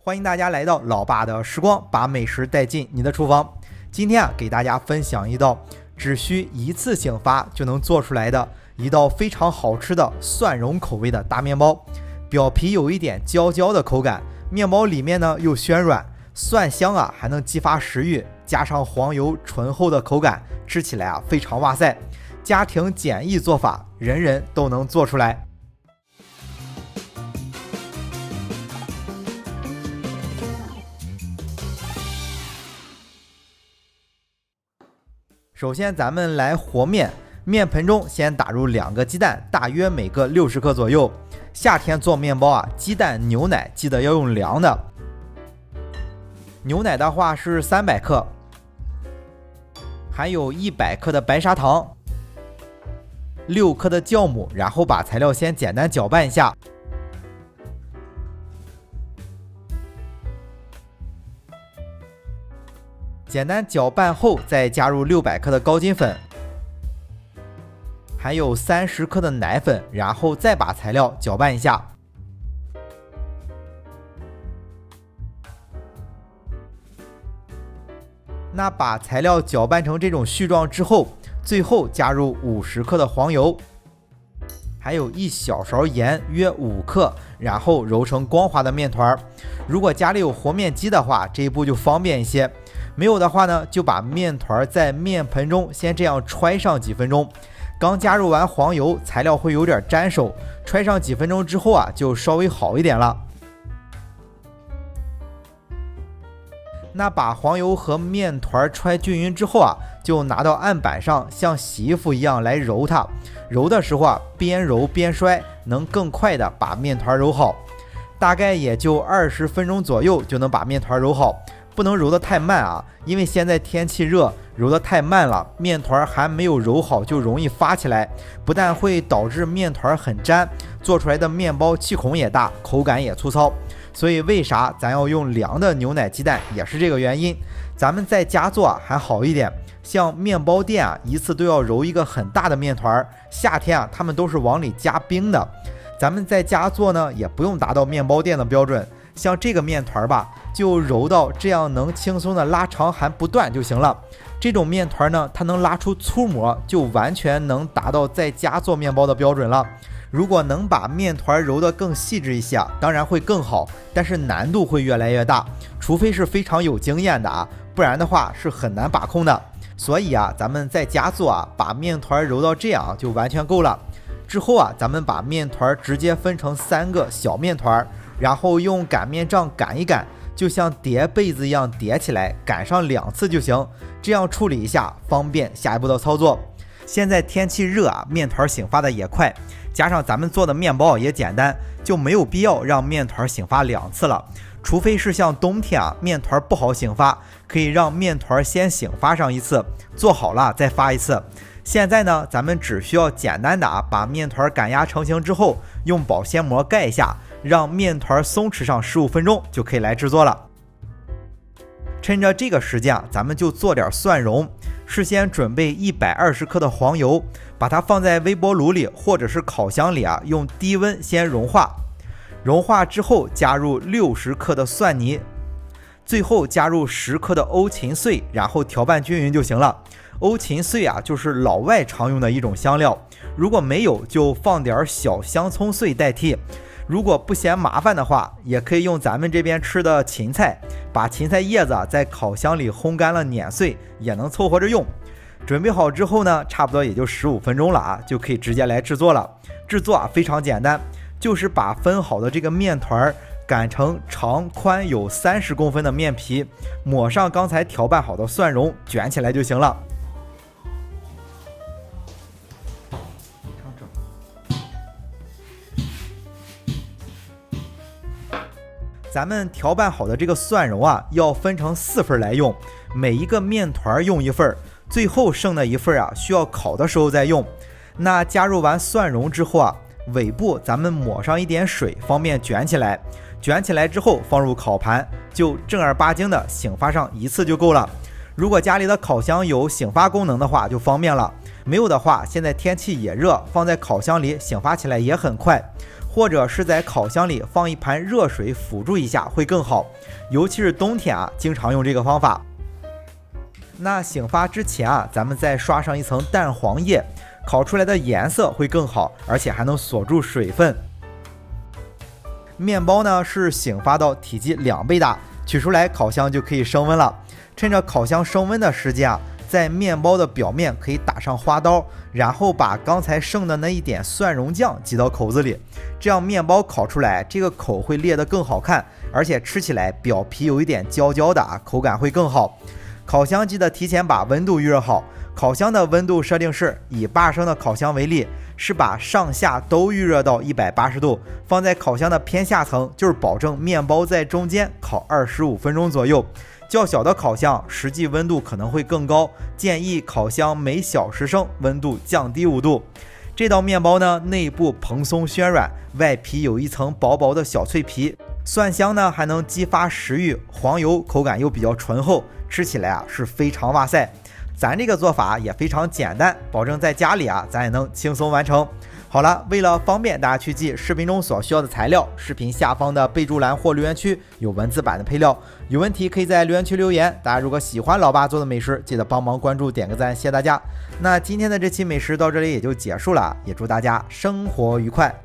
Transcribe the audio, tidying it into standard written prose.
欢迎大家来到老爸的时光，把美食带进你的厨房。今天给大家分享一道只需一次醒发就能做出来的一道非常好吃的蒜蓉口味的大面包。表皮有一点焦焦的口感，面包里面呢又暄软，蒜香还能激发食欲，加上黄油醇厚的口感，吃起来非常哇塞。家庭简易做法，人人都能做出来。首先咱们来和面，面盆中先打入2个鸡蛋，大约每个60克左右。夏天做面包鸡蛋牛奶记得要用凉的。牛奶的话是300克，还有100克的白砂糖，6克的酵母，然后把材料先简单搅拌一下。简单搅拌后，再加入600克的高筋粉，还有30克的奶粉，然后再把材料搅拌一下。那把材料搅拌成这种絮状之后，最后加入50克的黄油，还有1小勺盐，约5克，然后揉成光滑的面团。如果家里有和面机的话，这一步就方便一些。没有的话呢，就把面团在面盆中先这样揣上几分钟。刚加入完黄油，材料会有点粘手，揣上几分钟之后就稍微好一点了。那把黄油和面团揣均匀之后就拿到案板上，像洗衣服一样来揉它。揉的时候边揉边摔，能更快的把面团揉好。大概也就20分钟左右就能把面团揉好。不能揉得太慢因为现在天气热，揉得太慢了，面团还没有揉好就容易发起来，不但会导致面团很粘，做出来的面包气孔也大，口感也粗糙。所以为啥咱要用凉的牛奶鸡蛋，也是这个原因。咱们在家做还好一点，像面包店一次都要揉一个很大的面团，夏天他们都是往里加冰的。咱们在家做呢，也不用达到面包店的标准，像这个面团就揉到这样能轻松的拉长还不断就行了。这种面团呢，它能拉出粗模，就完全能达到在家做面包的标准了。如果能把面团揉得更细致一些当然会更好，但是难度会越来越大，除非是非常有经验的不然的话是很难把控的。所以咱们在家做把面团揉到这样就完全够了。之后咱们把面团直接分成3个小面团，然后用擀面杖擀一擀，就像叠被子一样叠起来，擀上2次就行。这样处理一下，方便下一步的操作。现在天气热面团醒发的也快，加上咱们做的面包也简单，就没有必要让面团醒发2次了。除非是像冬天面团不好醒发，可以让面团先醒发上1次，做好了再发1次。现在呢，咱们只需要简单的把面团擀压成型之后，用保鲜膜盖一下，让面团松弛上15分钟就可以来制作了。趁着这个时间咱们就做点蒜蓉。事先准备120克的黄油，把它放在微波炉里或者是烤箱里用低温先融化。融化之后加入60克的蒜泥，最后加入10克的欧芹碎，然后调拌均匀就行了。欧芹碎就是老外常用的一种香料，如果没有就放点小香葱碎代替。如果不嫌麻烦的话，也可以用咱们这边吃的芹菜，把芹菜叶子在烤箱里烘干了碾碎，也能凑合着用。准备好之后呢，差不多也就15分钟了就可以直接来制作了。制作非常简单，就是把分好的这个面团擀成长宽有30公分的面皮，抹上刚才调拌好的蒜蓉，卷起来就行了。咱们调拌好的这个蒜蓉要分成4份来用，每一个面团用1份，最后剩的1份需要烤的时候再用。那加入完蒜蓉之后尾部咱们抹上一点水，方便卷起来。卷起来之后放入烤盘，就正儿八经的醒发上1次就够了。如果家里的烤箱有醒发功能的话就方便了，没有的话，现在天气也热，放在烤箱里醒发起来也很快。或者是在烤箱里放一盘热水辅助一下会更好，尤其是冬天啊，经常用这个方法。那醒发之前啊，咱们再刷上一层蛋黄液，烤出来的颜色会更好，而且还能锁住水分。面包呢是醒发到体积2倍大，取出来烤箱就可以升温了。趁着烤箱升温的时间啊，在面包的表面可以打上花刀，然后把刚才剩的那一点蒜蓉酱挤到口子里，这样面包烤出来这个口会裂得更好看，而且吃起来表皮有一点焦焦的啊，口感会更好。烤箱记得提前把温度预热好，烤箱的温度设定是以8升的烤箱为例，是把上下都预热到180度，放在烤箱的偏下层，就是保证面包在中间烤25分钟左右。较小的烤箱实际温度可能会更高，建议烤箱每小时升温度降低5度。这道面包呢，内部蓬松暄软，外皮有一层薄薄的小脆皮，蒜香呢还能激发食欲，黄油口感又比较醇厚，吃起来啊是非常哇塞。咱这个做法也非常简单，保证在家里啊咱也能轻松完成。好了，为了方便大家去记视频中所需要的材料，视频下方的备注栏或留言区有文字版的配料，有问题可以在留言区留言。大家如果喜欢老爸做的美食，记得帮忙关注点个赞，谢谢大家。那今天的这期美食到这里也就结束了，也祝大家生活愉快。